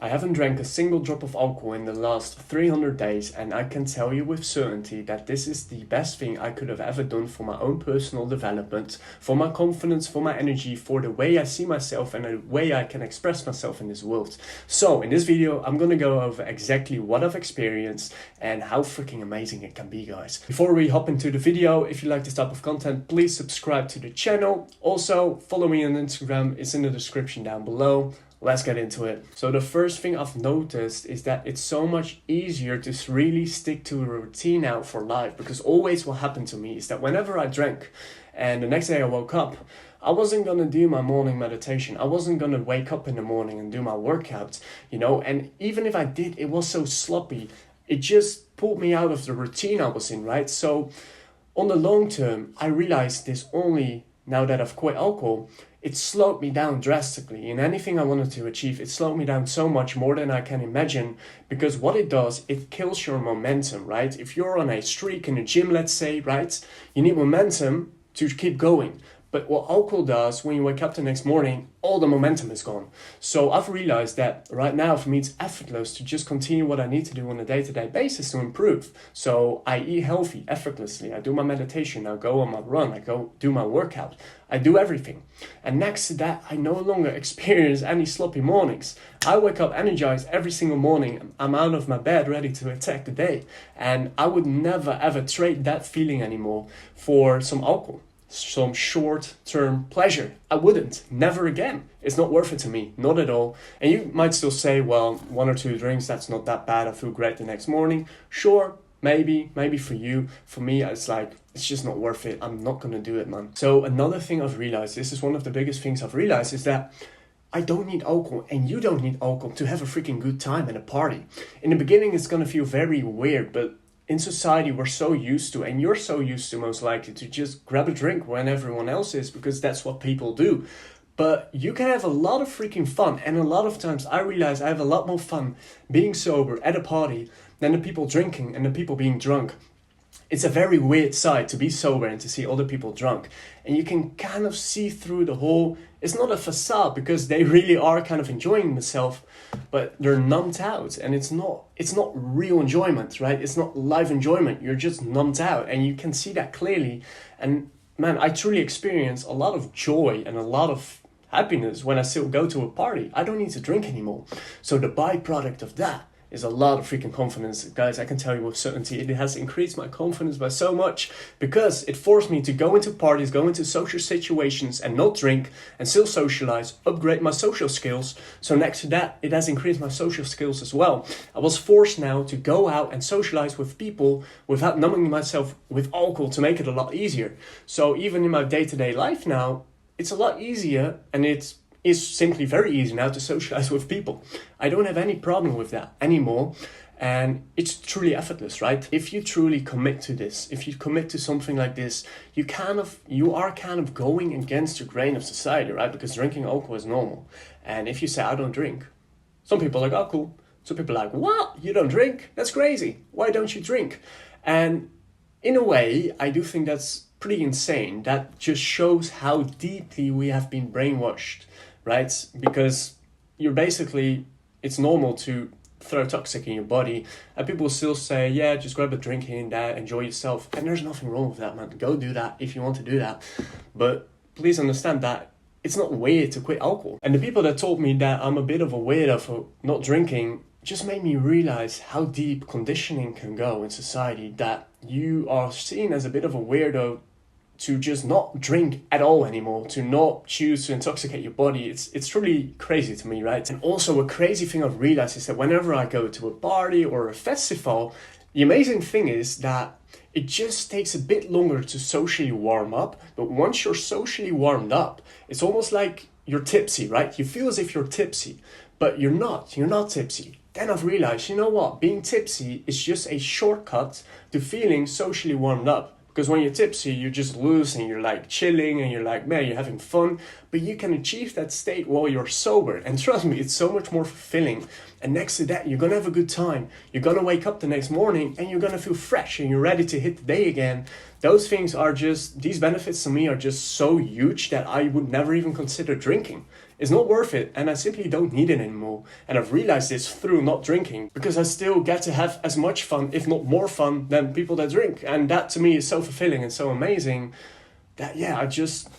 I haven't drank a single drop of alcohol in the last 300 days, and I can tell you with certainty that this is the best thing I could have ever done for my own personal development, for my confidence, for my energy, for the way I see myself and the way I can express myself in this world. So in this video, I'm gonna go over exactly what I've experienced and how freaking amazing it can be, guys. Before we hop into the video, if you like this type of content, please subscribe to the channel. Also, follow me on Instagram, it's in the description down below. Let's get into it. So the first thing I've noticed is that it's so much easier to really stick to a routine out for life, because always what happened to me is that whenever I drank and the next day I woke up, I wasn't gonna do my morning meditation. I wasn't gonna wake up in the morning and do my workouts, and even if I did, it was so sloppy. It just pulled me out of the routine I was in, right? So on the long term, I realized this only now that I've quit alcohol. It slowed me down drastically. In anything I wanted to achieve, it slowed me down so much more than I can imagine, because what it does, it kills your momentum, right? If you're on a streak in the gym, let's say, right, you need momentum to keep going. But what alcohol does, when you wake up the next morning, all the momentum is gone. So I've realized that right now, for me, it's effortless to just continue what I need to do on a day-to-day basis to improve. So I eat healthy effortlessly. I do my meditation. I go on my run. I go do my workout. I do everything. And next to that, I no longer experience any sloppy mornings. I wake up energized every single morning. I'm out of my bed ready to attack the day. And I would never, ever trade that feeling anymore for some alcohol, some short-term pleasure. I wouldn't, never again. It's not worth it to me, not at all. And you might still say, well, 1 or 2 drinks, that's not that bad. I feel great the next morning. Sure, maybe for you. For me, it's like, it's just not worth it. I'm not gonna do it, man. So another thing I've realized, this is one of the biggest things I've realized, is that I don't need alcohol, and you don't need alcohol to have a freaking good time at a party. In the beginning, it's gonna feel very weird, but in society, we're so used to, and you're so used to most likely, to just grab a drink when everyone else is, because that's what people do. But you can have a lot of freaking fun, and a lot of times I realize I have a lot more fun being sober at a party than the people drinking and the people being drunk. It's a very weird sight to be sober and to see other people drunk. And you can kind of see through the whole, it's not a facade, because they really are kind of enjoying themselves, but they're numbed out, and it's not real enjoyment, right? It's not live enjoyment. You're just numbed out, and you can see that clearly. And man, I truly experience a lot of joy and a lot of happiness when I still go to a party. I don't need to drink anymore. So the byproduct of that is a lot of freaking confidence. Guys, I can tell you with certainty, it has increased my confidence by so much, because it forced me to go into parties, go into social situations and not drink and still socialize, upgrade my social skills. So next to that, it has increased my social skills as well. I was forced now to go out and socialize with people without numbing myself with alcohol to make it a lot easier. So even in my day-to-day life now, it's a lot easier, and it's simply very easy now to socialize with people. I don't have any problem with that anymore, and it's truly effortless, right? If you truly commit to this, if you commit to something like this, you are kind of going against the grain of society, right? Because drinking alcohol is normal. And if you say, I don't drink, some people are like, oh, cool. Some people are like, what? You don't drink? That's crazy. Why don't you drink? And in a way, I do think that's pretty insane. That just shows how deeply we have been brainwashed, right? Because it's normal to throw toxic in your body, and people still say, yeah, just grab a drink here and there, enjoy yourself. And there's nothing wrong with that, man. Go do that if you want to do that. But please understand that it's not weird to quit alcohol. And the people that told me that I'm a bit of a weirdo for not drinking just made me realize how deep conditioning can go in society, that you are seen as a bit of a weirdo to just not drink at all anymore, to not choose to intoxicate your body. It's truly crazy to me, right? And also a crazy thing I've realized is that whenever I go to a party or a festival, the amazing thing is that it just takes a bit longer to socially warm up. But once you're socially warmed up, it's almost like you're tipsy, right? You feel as if you're tipsy, but you're not tipsy. Then I've realized, you know what? Being tipsy is just a shortcut to feeling socially warmed up. Because when you're tipsy, you're just loose and you're like chilling and you're like, man, you're having fun. But you can achieve that state while you're sober. And trust me, it's so much more fulfilling. And next to that, you're going to have a good time. You're going to wake up the next morning and you're going to feel fresh and you're ready to hit the day again. Those things are just, these benefits to me are just so huge that I would never even consider drinking. It's not worth it, and I simply don't need it anymore. And I've realized this through not drinking, because I still get to have as much fun, if not more fun, than people that drink. And that to me is so fulfilling and so amazing that, yeah,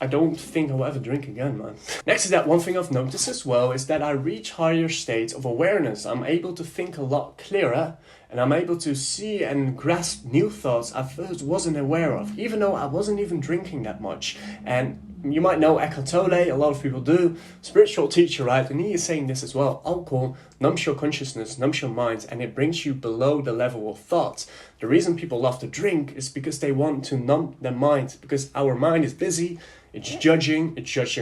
I don't think I'll ever drink again, man. Next to that, one thing I've noticed as well is that I reach higher states of awareness. I'm able to think a lot clearer, and I'm able to see and grasp new thoughts I first wasn't aware of, even though I wasn't even drinking that much. And you might know Eckhart Tolle, a lot of people do, spiritual teacher, right? And he is saying this as well. Alcohol numbs your consciousness, numbs your mind, and it brings you below the level of thought. The reason people love to drink is because they want to numb their mind, because our mind is busy, it's judging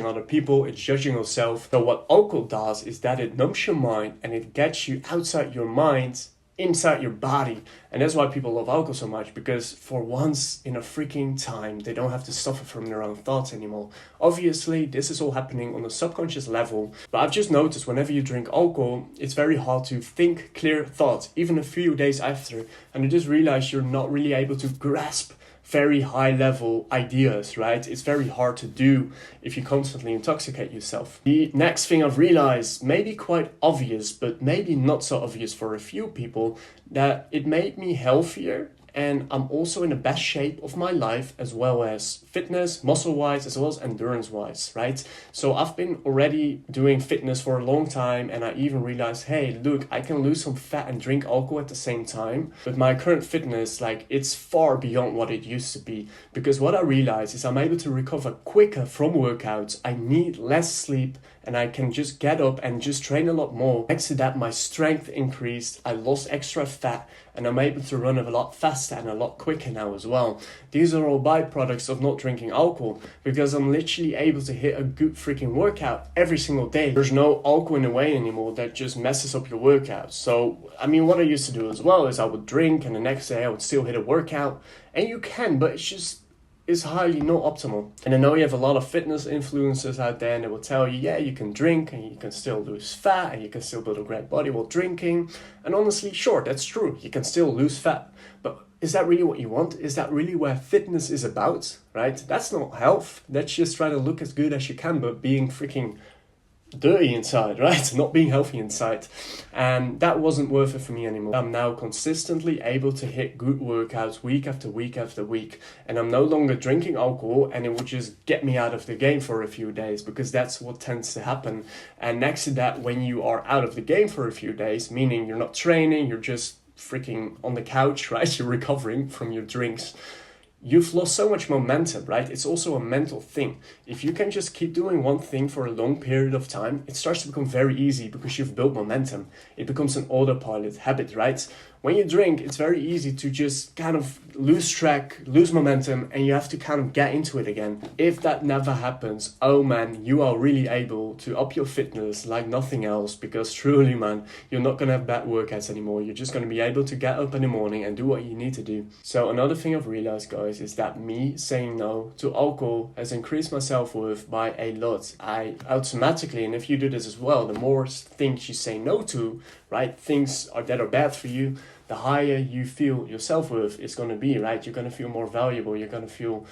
other people, it's judging yourself. So what alcohol does is that it numbs your mind and it gets you outside your mind, inside your body. And that's why people love alcohol so much, because for once in a freaking time they don't have to suffer from their own thoughts anymore. Obviously this is all happening on a subconscious level, but I've just noticed whenever you drink alcohol, it's very hard to think clear thoughts, even a few days after. And I just realized you're not really able to grasp very high level ideas, right? It's very hard to do if you constantly intoxicate yourself. The next thing I've realized, maybe quite obvious, but maybe not so obvious for a few people, that it made me healthier, and I'm also in the best shape of my life, as well as fitness, muscle-wise, as well as endurance-wise, right? So I've been already doing fitness for a long time, and I even realized, hey, look, I can lose some fat and drink alcohol at the same time. But my current fitness, like, it's far beyond what it used to be, because what I realized is I'm able to recover quicker from workouts. I need less sleep, and I can just get up and just train a lot more. Next to that, my strength increased, I lost extra fat, and I'm able to run a lot faster and a lot quicker now as well. These are all byproducts of not drinking alcohol, because I'm literally able to hit a good freaking workout every single day. There's no alcohol in the way anymore that just messes up your workouts. So, I mean, what I used to do as well is I would drink, and the next day I would still hit a workout. And you can, but it's highly not optimal. And I know you have a lot of fitness influencers out there, and they will tell you, yeah, you can drink and you can still lose fat and you can still build a great body while drinking. And honestly, sure, that's true. You can still lose fat. But is that really what you want? Is that really where fitness is about, right? That's not health. That's just trying to look as good as you can, but being freaking dirty inside, right? Not being healthy inside. And that wasn't worth it for me anymore. I'm now consistently able to hit good workouts week after week after week, and I'm no longer drinking alcohol, and it would just get me out of the game for a few days, because that's what tends to happen. And next to that, when you are out of the game for a few days, meaning you're not training, you're just freaking on the couch, right? You're recovering from your drinks. You've lost so much momentum, right? It's also a mental thing. If you can just keep doing one thing for a long period of time, it starts to become very easy because you've built momentum. It becomes an autopilot habit, right? When you drink, it's very easy to just kind of lose track, lose momentum, and you have to kind of get into it again. If that never happens, oh man, you are really able to up your fitness like nothing else, because truly, man, you're not going to have bad workouts anymore. You're just going to be able to get up in the morning and do what you need to do. So another thing I've realized, guys, is that me saying no to alcohol has increased my self-worth by a lot. I automatically, and if you do this as well, the more things you say no to, right, things that are bad for you, the higher you feel your self-worth is going to be, right? You're going to feel more valuable. You're going to feel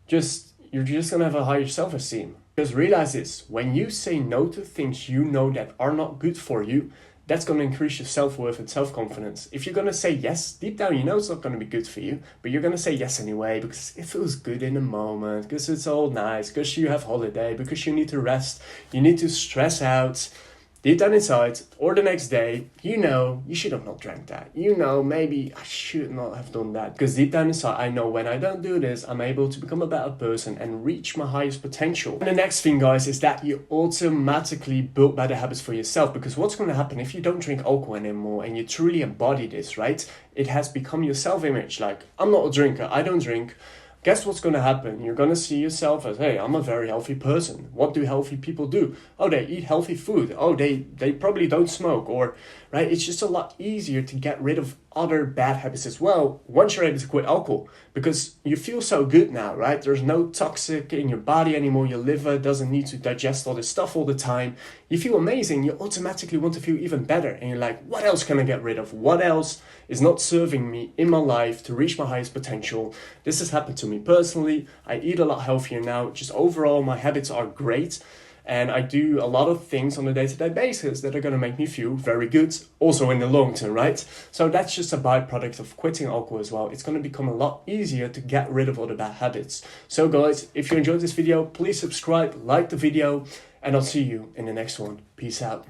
you're just going to have a higher self-esteem. Because realize this, when you say no to things you know that are not good for you, that's going to increase your self-worth and self-confidence. If you're going to say yes, deep down you know it's not going to be good for you, but you're going to say yes anyway because it feels good in the moment, because it's all nice, because you have holiday, because you need to rest, you need to stress out. Deep down inside, or the next day, you know, you should have not drank that. You know, maybe I should not have done that. Because deep down inside, I know when I don't do this, I'm able to become a better person and reach my highest potential. And the next thing, guys, is that you automatically build better habits for yourself. Because what's going to happen if you don't drink alcohol anymore and you truly embody this, right? It has become your self-image. Like, I'm not a drinker, I don't drink. Guess what's going to happen? You're going to see yourself as, hey, I'm a very healthy person. What do healthy people do? Oh, they eat healthy food. Oh, they probably don't smoke. Or, right, it's just a lot easier to get rid of other bad habits as well once you're able to quit alcohol, because you feel so good now, right? There's no toxic in your body anymore. Your liver doesn't need to digest all this stuff all the time. You feel amazing. You automatically want to feel even better. And you're like, what else can I get rid of? What else is not serving me in my life to reach my highest potential? This has happened to me personally. I eat a lot healthier now. Just overall, my habits are great. and I do a lot of things on a day-to-day basis that are going to make me feel very good also in the long term, right? So that's just a byproduct of quitting alcohol as well. It's going to become a lot easier to get rid of all the bad habits. So guys, if you enjoyed this video, please subscribe, like the video, and I'll see you in the next one. Peace out.